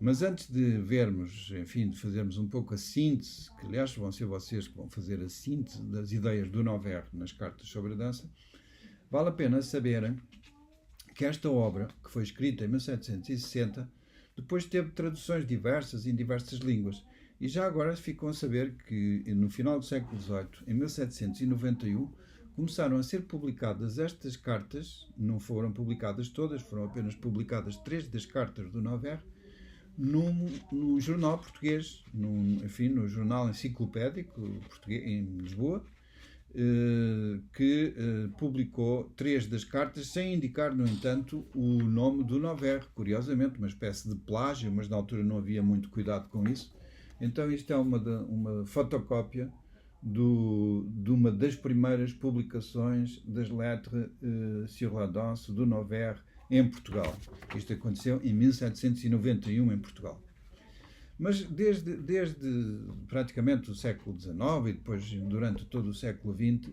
Mas antes de vermos, enfim, de fazermos um pouco a síntese, que aliás vão ser vocês que vão fazer a síntese das ideias do Noverre nas cartas sobre a dança, vale a pena saberem que esta obra, que foi escrita em 1760, depois teve traduções diversas em diversas línguas. E já agora ficam a saber que no final do século XVIII, em 1791, começaram a ser publicadas estas cartas, não foram publicadas todas, foram apenas publicadas 3 das cartas do Noverre, no jornal português, no jornal enciclopédico português, em Lisboa, que publicou 3 das cartas, sem indicar, no entanto, o nome do Noverre. Curiosamente, uma espécie de plágio, mas na altura não havia muito cuidado com isso. Então isto é uma fotocópia de uma das primeiras publicações das Lettres sur la danse do Noverre em Portugal. Isto aconteceu em 1791 em Portugal. Mas desde praticamente o século XIX e depois durante todo o século XX,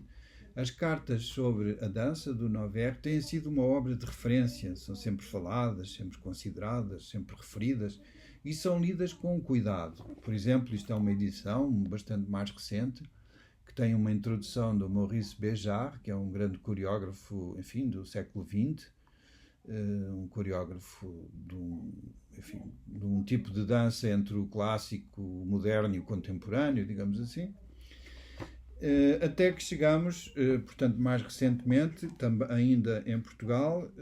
as cartas sobre a dança do Noverre têm sido uma obra de referência. São sempre faladas, sempre consideradas, sempre referidas e são lidas com cuidado. Por exemplo, isto é uma edição bastante mais recente, que tem uma introdução do Maurice Béjart, que é um grande coreógrafo, enfim, do século XX, um coreógrafo de um tipo de dança entre o clássico, o moderno e o contemporâneo, digamos assim, até que chegamos, portanto, mais recentemente, ainda em Portugal,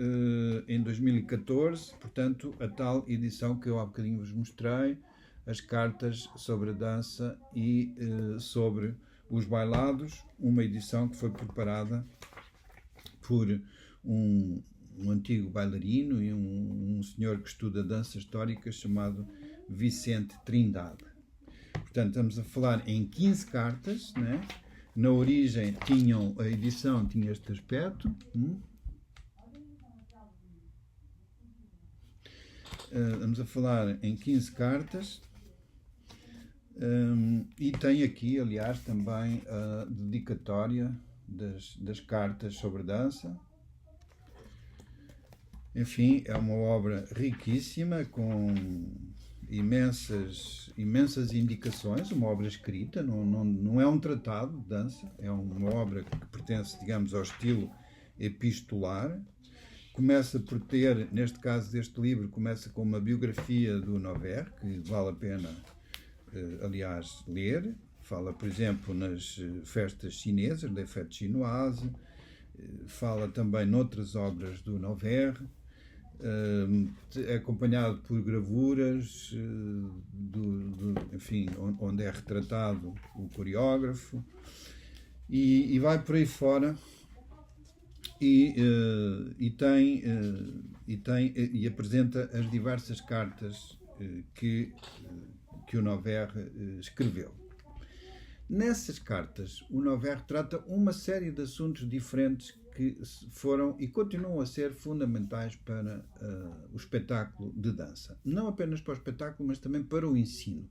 em 2014, portanto, a tal edição que eu há bocadinho vos mostrei, as cartas sobre a dança e sobre os bailados, uma edição que foi preparada por um antigo bailarino e um senhor que estuda dança histórica chamado Vicente Trindade. Portanto, estamos a falar em 15 cartas, né? Na origem a edição tinha este aspecto. Estamos a falar em 15 cartas. E tem aqui, aliás, também a dedicatória das cartas sobre dança. Enfim, é uma obra riquíssima, com imensas indicações, uma obra escrita, não é um tratado de dança, é uma obra que pertence, digamos, ao estilo epistolar. Começa por ter, neste caso deste livro, começa com uma biografia do Noverre, que vale a pena, aliás, ler. Fala, por exemplo, nas festas chinesas, da fête chinoise, fala também noutras obras do Noverre, é acompanhado por gravuras, enfim, onde é retratado o coreógrafo, e vai por aí fora, e apresenta as diversas cartas que o Noverre escreveu. Nessas cartas, o Noverre trata uma série de assuntos diferentes que foram e continuam a ser fundamentais para o espetáculo de dança. Não apenas para o espetáculo, mas também para o ensino.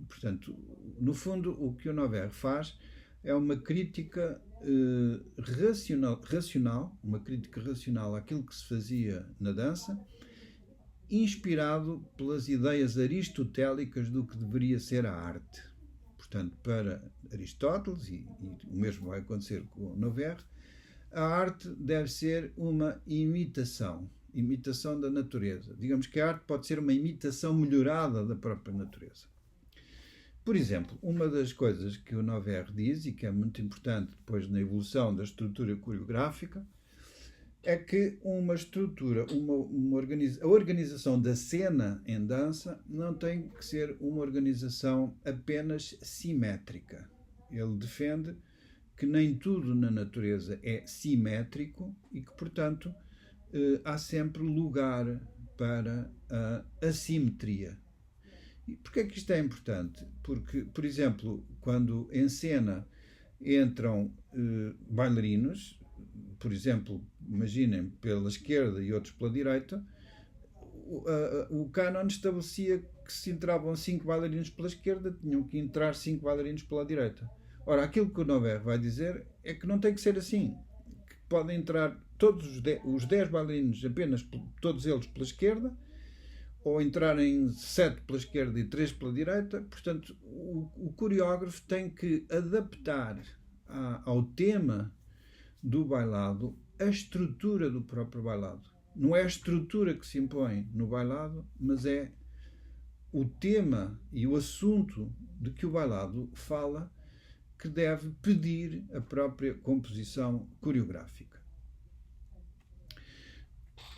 Portanto, no fundo, o que o Noverre faz é uma crítica racional, uma crítica racional àquilo que se fazia na dança, inspirado pelas ideias aristotélicas do que deveria ser a arte. Portanto, para Aristóteles, e o mesmo vai acontecer com o Noverre, a arte deve ser uma imitação da natureza. Digamos que a arte pode ser uma imitação melhorada da própria natureza. Por exemplo, uma das coisas que o Noverre diz, e que é muito importante depois na evolução da estrutura coreográfica, é que uma estrutura, a organização da cena em dança não tem que ser uma organização apenas simétrica. Ele defende que nem tudo na natureza é simétrico e que, portanto, há sempre lugar para a assimetria. E porquê é que isto é importante? Porque, por exemplo, quando em cena entram bailarinos, por exemplo, imaginem, pela esquerda e outros pela direita, o cânon estabelecia que se entravam 5 bailarinos pela esquerda, tinham que entrar 5 bailarinos pela direita. Ora, aquilo que o Noverre vai dizer é que não tem que ser assim, que podem entrar todos os 10 bailarinos, apenas todos eles pela esquerda, ou entrarem 7 pela esquerda e 3 pela direita. Portanto, o coreógrafo tem que adaptar ao tema do bailado a estrutura do próprio bailado. Não é a estrutura que se impõe no bailado, mas é o tema e o assunto de que o bailado fala que deve pedir a própria composição coreográfica.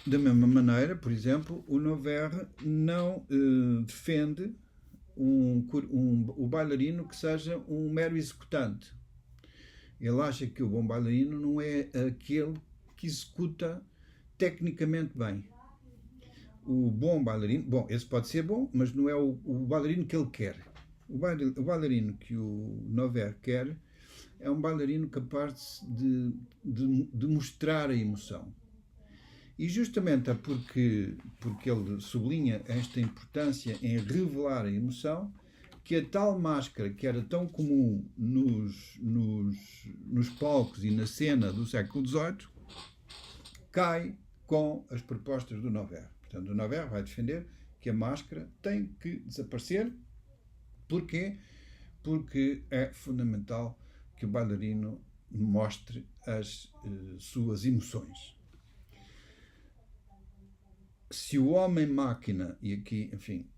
Da mesma maneira, por exemplo, o Noverre não defende o bailarino que seja um mero executante. Ele acha que o bom bailarino não é aquele que executa tecnicamente bem. O bom bailarino, bom, esse pode ser bom, mas não é o bailarino que ele quer. O bailarino que o Noverre quer é um bailarino capaz de mostrar a emoção. E justamente é porque ele sublinha esta importância em revelar a emoção, que a tal máscara que era tão comum nos palcos e na cena do século XVIII cai com as propostas do Noverre. Portanto, o Noverre vai defender que a máscara tem que desaparecer. Porquê? Porque é fundamental que o bailarino mostre as suas emoções. Se o homem-máquina, e aqui, enfim,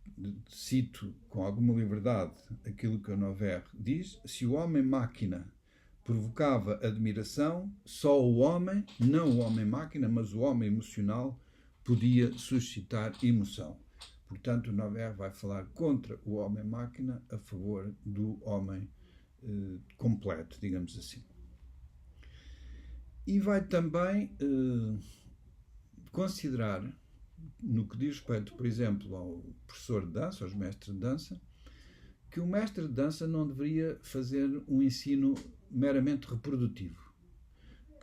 cito com alguma liberdade aquilo que o Noverre diz, se o homem-máquina provocava admiração, só o homem, não o homem-máquina, mas o homem emocional, podia suscitar emoção. Portanto, o Noverre vai falar contra o homem-máquina a favor do homem completo, digamos assim. E vai também considerar, no que diz respeito, por exemplo, ao professor de dança, aos mestres de dança, que o mestre de dança não deveria fazer um ensino meramente reprodutivo,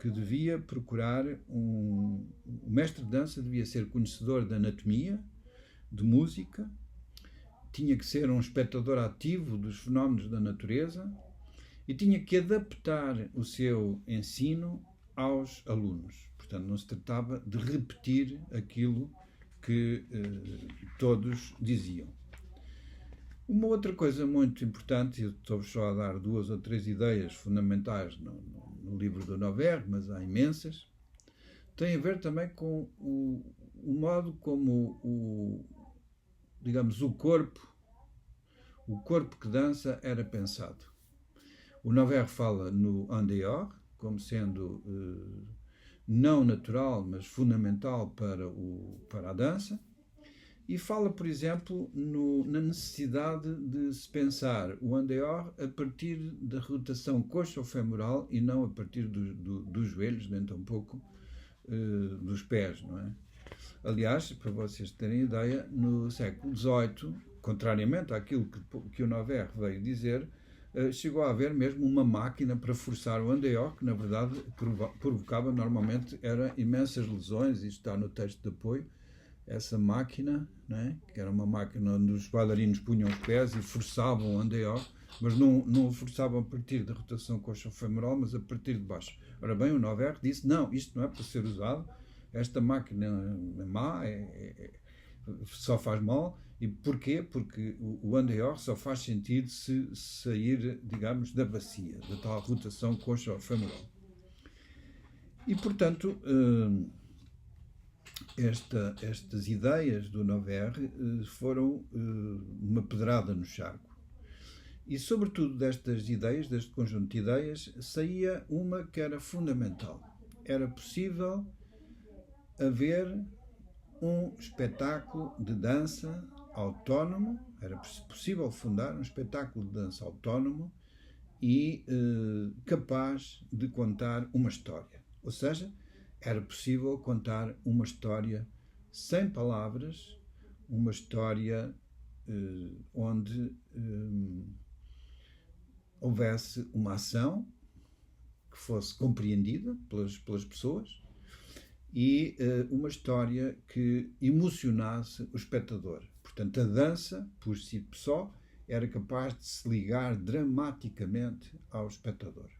que devia procurar o mestre de dança devia ser conhecedor da anatomia, de música, tinha que ser um espectador ativo dos fenómenos da natureza e tinha que adaptar o seu ensino aos alunos. Portanto, não se tratava de repetir aquilo que todos diziam. Uma outra coisa muito importante, eu estou-vos só a dar 2 ou 3 ideias fundamentais no livro do Noverre, mas há imensas, tem a ver também com o modo como digamos, o corpo que dança era pensado. O Noverre fala no en dehors, como sendo não natural, mas fundamental para a dança, e fala, por exemplo, na necessidade de se pensar o en dehors a partir da rotação coxo-femoral e não a partir dos joelhos, nem tampouco dos pés, não é? Aliás, para vocês terem ideia, no século XVIII, contrariamente àquilo que o Noverre veio dizer, chegou a haver mesmo uma máquina para forçar o en dehors, que na verdade provocava normalmente imensas lesões, isto está no texto de apoio, essa máquina, né, que era uma máquina onde os bailarinos punham os pés e forçavam o en dehors, mas não o forçavam a partir da rotação coxo-femoral, mas a partir de baixo. Ora bem, o Noverre disse, não, isto não é para ser usado, esta máquina é má, só faz mal. E porquê? Porque o en dehors só faz sentido se sair, digamos, da bacia, da tal rotação coxo-femoral. E, portanto, estas ideias do Noverre foram uma pedrada no charco. E, sobretudo, destas ideias, deste conjunto de ideias, saía uma que era fundamental. Era possível haver um espetáculo de dança autónomo, era possível fundar um espetáculo de dança autónomo e capaz de contar uma história. Ou seja, era possível contar uma história sem palavras, uma história onde houvesse uma ação que fosse compreendida pelas pessoas e uma história que emocionasse o espectador. Portanto, a dança, por si só, era capaz de se ligar dramaticamente ao espectador.